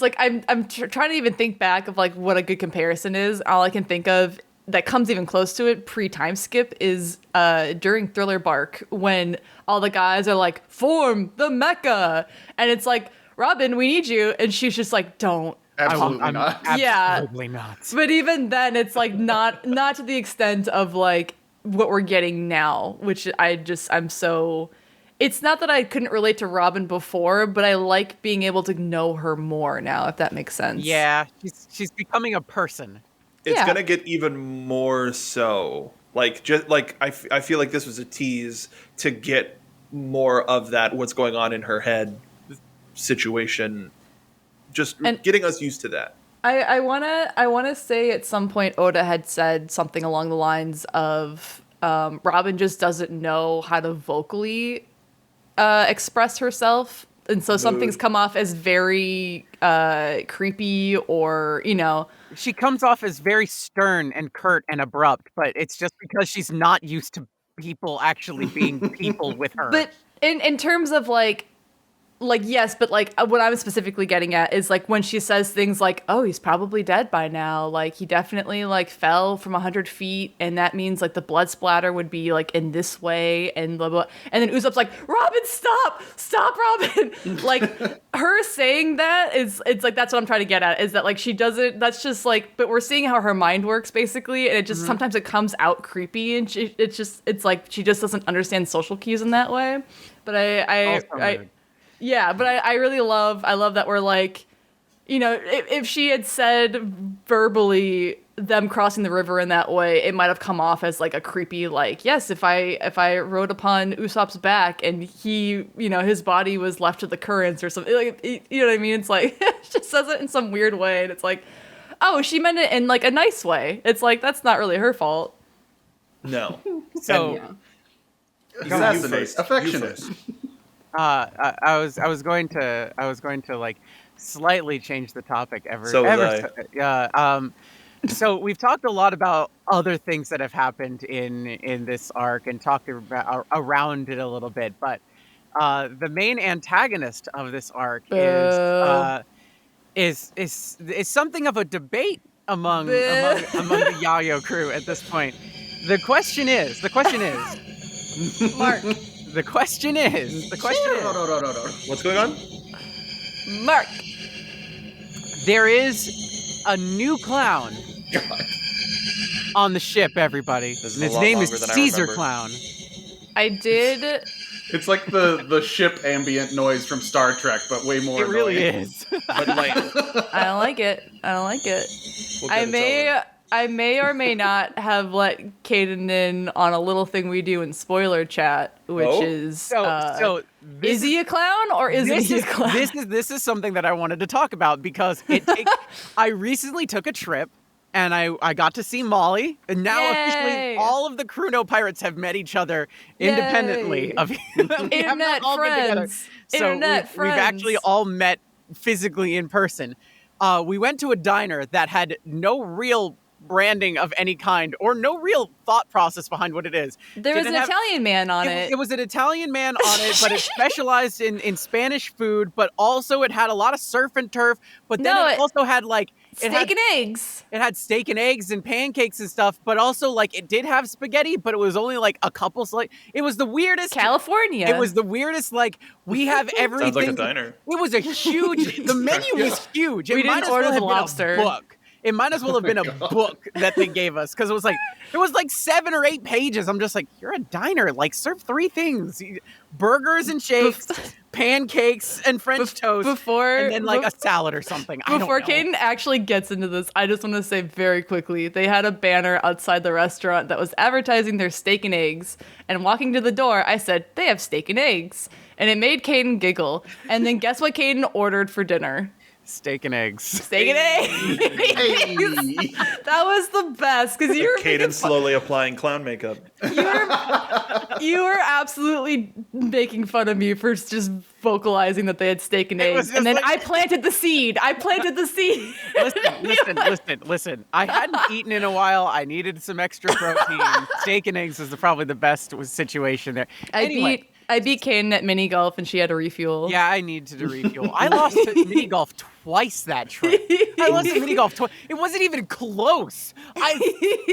like I'm trying to even think back of like what a good comparison is. All I can think of that comes even close to it pre-time skip is during Thriller Bark, when all the guys are like, form the mecha, and it's like, Robin, we need you, and she's just like, don't. Absolutely not. Absolutely not. But even then, it's like not to the extent of like what we're getting now, which I'm so. It's not that I couldn't relate to Robin before, but I like being able to know her more now, if that makes sense. Yeah, she's becoming a person. It's gonna get even more so. Like, just like I feel like this was a tease to get more of that what's going on in her head situation. Just getting us used to that. I wanna say at some point Oda had said something along the lines of Robin just doesn't know how to vocally express herself, and so some things come off as very creepy, or, you know, she comes off as very stern and curt and abrupt, but it's just because she's not used to people actually being people with her. But in terms of like yes, but like what I'm specifically getting at is like when she says things like, oh, he's probably dead by now, like he definitely like fell from 100 feet, and that means like the blood splatter would be like in this way, and blah blah. And then Usopp's like, Robin, stop Robin. Like, her saying that it's like, that's what I'm trying to get at, is that like she doesn't, that's just like, but we're seeing how her mind works basically, and it just sometimes it comes out creepy, and it's like she just doesn't understand social cues in that way. But I really love that we're like, you know, if she had said verbally them crossing the river in that way, it might have come off as like a creepy, like, yes, if I rode upon Usopp's back and he, you know, his body was left to the currents or something, like, you know what I mean? It's like, she just says it in some weird way, and it's like, oh, she meant it in like a nice way. It's like, that's not really her fault. No. So, Assassinate. Affectionate. I was going to like slightly change the topic so we've talked a lot about other things that have happened in this arc and talked about around it a little bit, but the main antagonist of this arc is something of a debate among the Yayo crew at this point. The question is Mark. The question is. No. What's going on? Mark. There is a new clown on the ship, everybody. This is And a his lot name is longer than I Caesar remember. Clown. I did. It's like the ship ambient noise from Star Trek, but way more It really annoying. is. But like, I don't like it. we'll I get it over. may or may not have let Kdin in on a little thing we do in spoiler chat, which Oh? is So is he a clown or isn't he a clown? this is something that I wanted to talk about because I recently took a trip and I got to see Molly, and now Yay! officially all of the Chrono pirates have met each other independently Yay! of Internet friends. So Internet we've actually friends. all met physically in person. we went to a diner that had no real branding of any kind or no real thought process behind what it is. There was an Italian man on it. It was an Italian man on it, but it specialized in Spanish food, but also it had a lot of surf and turf, but then it also had like steak and eggs. It had steak and eggs and pancakes and stuff, but also like it did have spaghetti, but it was only like a couple it was the weirdest California. It was the weirdest, like we have everything. Sounds like a diner. It was a huge the menu was huge. We didn't order the lobster. It might as well have been a book that they gave us because it was like 7 or 8 pages. I'm just like, you're a diner. Like, serve 3 things: burgers and shakes, pancakes and French toast, and then like a salad or something. Before Kdin actually gets into this, I just want to say very quickly, they had a banner outside the restaurant that was advertising their steak and eggs. And walking to the door, I said, they have steak and eggs. And it made Kdin giggle. And then guess what Kdin ordered for dinner? Steak and eggs. Steak and eggs. That was the best because you were Kdin slowly applying clown makeup. You were absolutely making fun of me for just vocalizing that they had steak and eggs, and then I planted the seed. Listen. I hadn't eaten in a while. I needed some extra protein. Steak and eggs is probably the best situation there. I beat Kdin at mini golf, and she had to refuel. Yeah, I needed to refuel. I lost at mini golf twice that trip. I lost at mini golf twice. It wasn't even close. I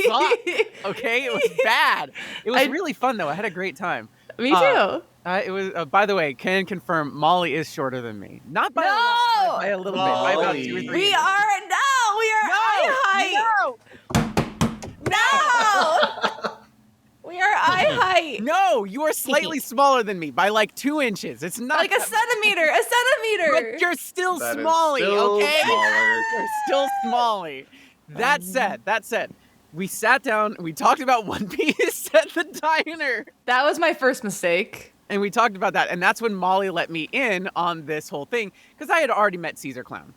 sucked. Okay, it was bad. It was really fun though. I had a great time. Me too. It was. By the way, can confirm Molly is shorter than me. Not by a lot, by a little bit. By about 2 or 3 We inches. are eye height. No. We are eye height. No, you are slightly smaller than me by like 2 inches. It's not Like a centimeter. But you're still That is smally, still okay? smaller. You're still smally. That said, we sat down, we talked about One Piece at the diner. That was my first mistake. And we talked about that, and that's when Molly let me in on this whole thing, because I had already met Caesar Clown.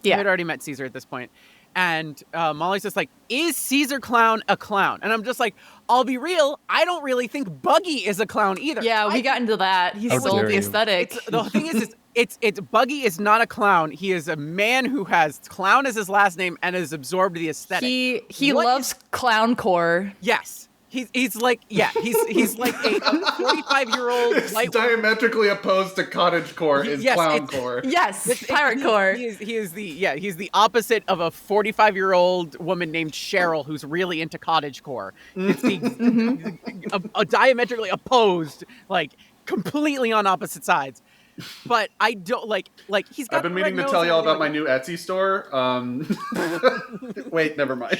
Yeah. I had already met Caesar at this point. And Molly's just like, is Caesar Clown a clown? And I'm just like, I'll be real, I don't really think Buggy is a clown either. Yeah, we got into that. He sold the aesthetic. The thing is it's Buggy is not a clown. He is a man who has clown as his last name and has absorbed the aesthetic. He loves clowncore. Yes. He's like a 45-year-old It's diametrically opposed to cottagecore is clowncore. Yes, piratecore. He's the opposite of a 45-year-old woman named Cheryl who's really into cottagecore. It's a diametrically opposed, like completely on opposite sides. But I don't like he's got. I've been meaning to tell y'all about my new Etsy store. Wait, never mind.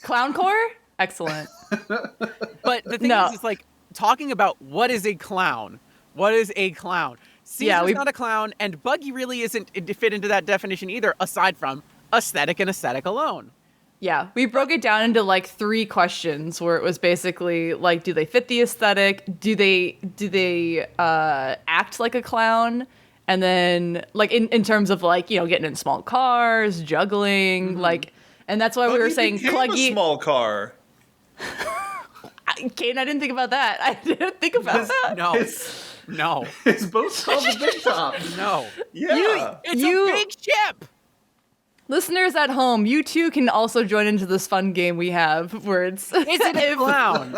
Clowncore? Excellent. But the thing is, it's like talking about what is a clown. What is a clown? Caesar's not a clown, and Buggy really isn't fit into that definition either, aside from aesthetic and aesthetic alone. Yeah, we broke it down into like 3 questions where it was basically like, do they fit the aesthetic? Do they act like a clown? And then like in terms of like, you know, getting in small cars, juggling, like, and that's why we were saying Cluggy. A small car. Kdin, I didn't think about that. I didn't think about that. No. It's both called the Big Top. No. Yeah. It's a big ship. Listeners at home, you too can also join into this fun game we have where it's Is it a clown?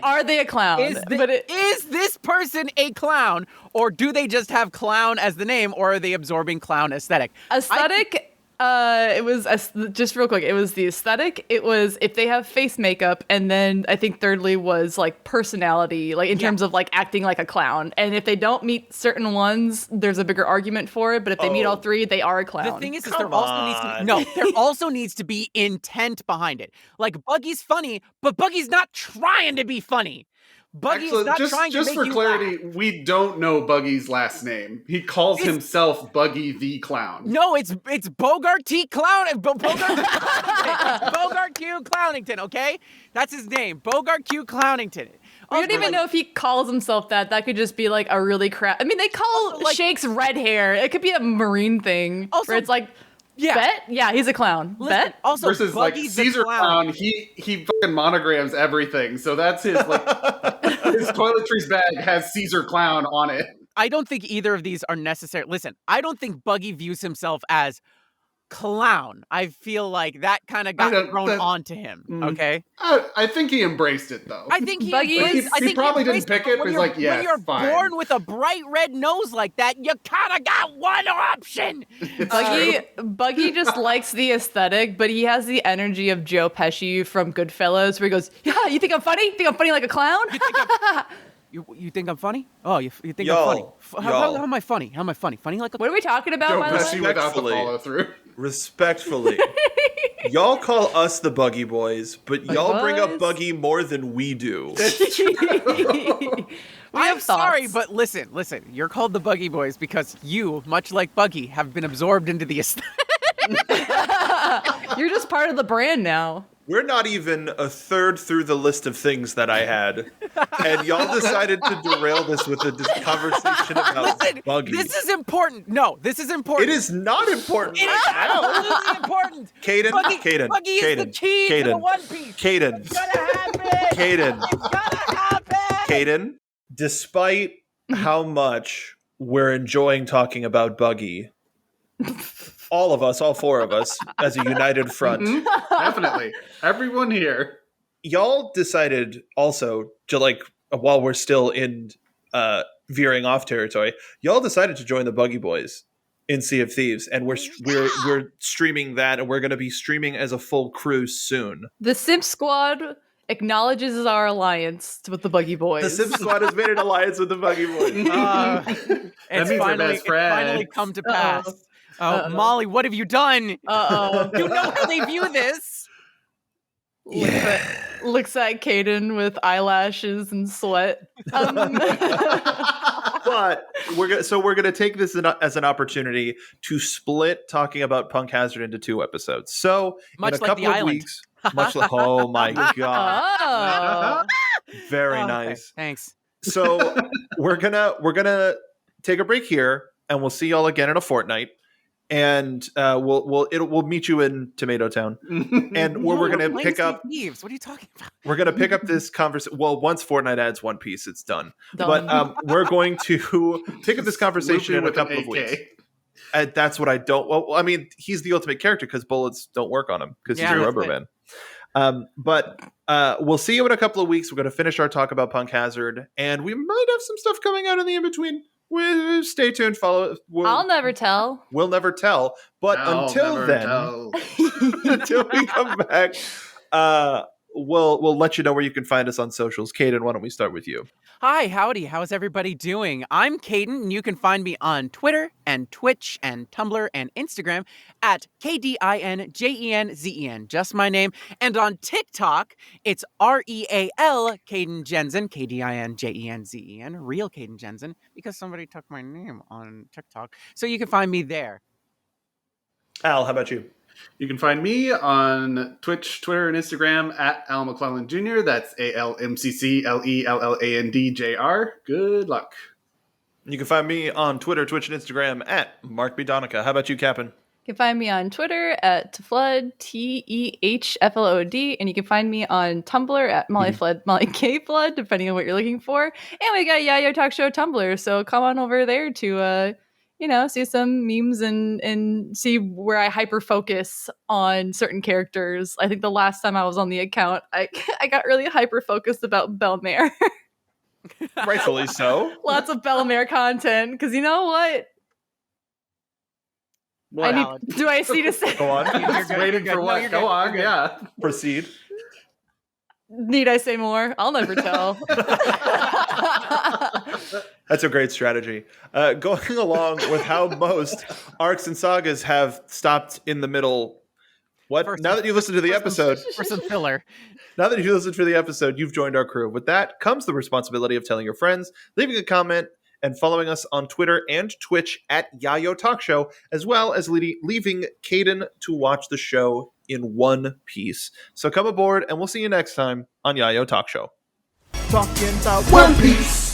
Are they a clown? Is this person a clown, or do they just have clown as the name, or are they absorbing clown aesthetic? Aesthetic. It was just real quick. It was the aesthetic. It was if they have face makeup, and then I think thirdly was like personality, like in terms of like acting like a clown. And if they don't meet certain ones, there's a bigger argument for it. But if they meet all 3, they are a clown. The thing is there also needs to be intent behind it. Like Buggy's funny, but Buggy's not trying to be funny. Buggy is not trying to make you laugh. Just for clarity, we don't know Buggy's last name. He calls himself Buggy the Clown. No, it's Bogart T. Clown. Bogart Q. Clownington, okay? That's his name. Bogart Q. Clownington. We don't even know if he calls himself that. That could just be like a really I mean, they call Shake's red hair. It could be a marine thing where it's like, Bet? Yeah, he's a clown. Bet? Also, versus Buggy's like Caesar Clown, he fucking monograms everything. So that's his like his toiletries bag has Caesar Clown on it. I don't think either of these are necessary. Listen, I don't think Buggy views himself as clown. I feel like that kind of got thrown onto him. Okay, I think he embraced it though. I think Buggy embraced- is- I he think probably didn't embraced pick but it, but when he's you're- like, yeah, when you're fine. born with a bright red nose like that, you kind of got one option. Buggy just likes the aesthetic, but he has the energy of Joe Pesci from Goodfellas, where he goes, "Yeah, you think I'm funny? Think I'm funny like a clown?" You think I'm funny? Oh, you think Y'all, I'm funny? y'all. How am I funny? How am I funny? Funny like a What are we talking about, Joe by the Pesci way? without the Respectfully. follow through. Respectfully, y'all call us the Buggy Boys, but y'all bring up Boys? Buggy more than we do. We I'm have sorry, thoughts. but listen. You're called the Buggy Boys because you, much like Buggy, have been absorbed into the aesthetic. You're just part of the brand now. We're not even a third through the list of things that I had, and y'all decided to derail this with a conversation about Listen, Buggy. this is important. No, this is important. It is not important It right is now. absolutely important. Caden, Buggy is the key to the Caden, One Piece. Caden, It's gonna happen. Caden, It's gonna happen. Caden. Despite how much we're enjoying talking about Buggy, all of us, all four of us, as a united front, Definitely. Everyone here. y'all decided also to while we're still in veering off territory, y'all decided to join the Buggy Boys in Sea of Thieves, and we're streaming that, and we're going to be streaming as a full crew soon. The Simp Squad acknowledges our alliance with the Buggy Boys. The Sim Squad has made an alliance with the Buggy Boys. It's means we're finally, best friends. finally come to pass. Oh, Molly, what have you done? Uh-oh. You know how they view this. Looks at Kdin with eyelashes and sweat. But we're gonna take this as an opportunity to split talking about Punk Hazard into 2 episodes. So Much in a like couple the of island. weeks, much like oh my god, Oh. very Okay, nice. Thanks. So we're gonna take a break here, and we'll see y'all again in a fortnight. And we'll meet you in Tomato Town, and where we're gonna Plain pick Sea up. Thieves. What are you talking about? We're gonna pick up this conversation. Well, once Fortnite adds One Piece, it's done. Done. But we're going to pick up this conversation in a Loopy with an couple of AK. weeks. And that's what I don't. Well, I mean, he's the ultimate character because bullets don't work on him because Yeah, he's a that's rubber right. man. But we'll see you in a couple of weeks. We're going to finish our talk about Punk Hazard, and we might have some stuff coming out in the in between. Stay tuned. Follow. I'll never tell. We'll never tell. But I'll until never then, tell. until we come back, we'll let you know where you can find us on socials. Kdin, why don't we start with you? Hi, howdy. How's everybody doing? I'm Kdin, and you can find me on Twitter and Twitch and Tumblr and Instagram at KDINJENZEN, just my name. And on TikTok, it's REAL Kdin Jensen, KDINJENZEN, real Kdin Jensen, because somebody took my name on TikTok. So you can find me there. Al, how about you? You can find me on Twitch, Twitter, and Instagram at Al McClellan Jr. That's ALMCCLELLANDJR. Good luck. You can find me on Twitter, Twitch, and Instagram at Mark B. Donica. How about you, Captain? You can find me on Twitter at Teflod, TEHFLOD, and you can find me on Tumblr at MollyFlood, Molly K Flood, depending on what you're looking for. And we got Yayo Talk Show Tumblr, so come on over there to see some memes and see where I hyper focus on certain characters. I think the last time I was on the account, I got really hyper focused about Belmare. Rightfully so. Lots of Belmare content, because you know what? What? Do I see to say? Go on. Just waiting for what? Go on, yeah. Proceed. Need I say more? I'll never tell. That's a great strategy. Going along with how most arcs and sagas have stopped in the middle. What? Now that you listened to the episode, For some filler. now that you listened to the episode, you've joined our crew. With that comes the responsibility of telling your friends, leaving a comment, and following us on Twitter and Twitch at Yayo Talk Show, as well as leaving Kdin to watch the show in one piece. So come aboard, and we'll see you next time on Yayo Talk Show. Talking about One Piece.